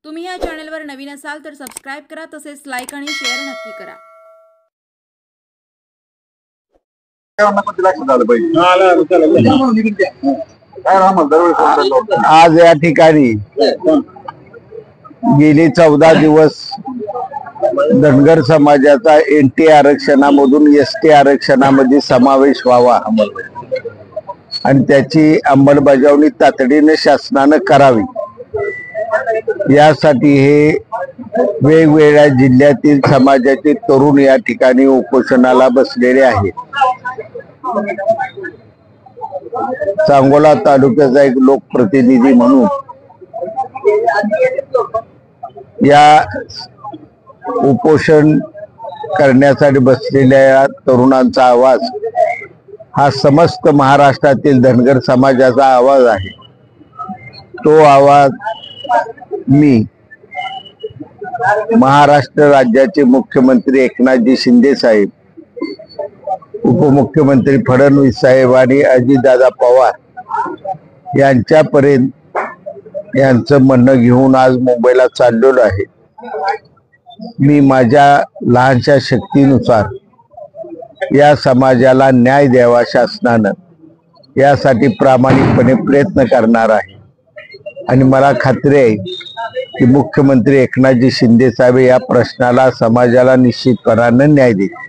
तुम्ही या चॅनलवर नवीन असाल तर सबस्क्राइब करा, तसेच लाईक आणि शेअर नक्की करा। आज या ठिकाणी गेली 14 दिवस धनगर समाजाचा NT आरक्षणामधून ST आरक्षणामध्ये समावेश व्हावा आणि त्याची अंमलबजावणी तातडीने शासनाने करावी, यासाठी हे वेगवेगळ्या जिल्ह्यातील समाजाचे तरुण या ठिकाणी उपोषणाला बसलेले आहेत। सांगोला तालुक्याचा एक लोकप्रतिनिधी म्हणून या उपोषण करण्यासाठी बसलेल्या तरुणांचा आवाज हा समस्त महाराष्ट्रातील धनगर समाजाचा आवाज आहे। तो आवाज मी महाराष्ट्र राज्याचे मुख्यमंत्री एकनाथजी शिंदे साहेब, उपमुख्यमंत्री फडणवीस साहेब आणि अजितदादा पवार यांच्यापर्यंत यांचं म्हणणं घेऊन आज मुंबईला चाललेलो आहे। मी माझ्या लहानशा शक्तीनुसार या समाजाला न्याय द्यावा शासनानं, यासाठी प्रामाणिकपणे प्रयत्न करणार आहे आणि मला खात्री आहे की मुख्यमंत्री एकनाथजी शिंदे साहेब या प्रश्नाला समाजाला निश्चितपणाने न्याय देतील।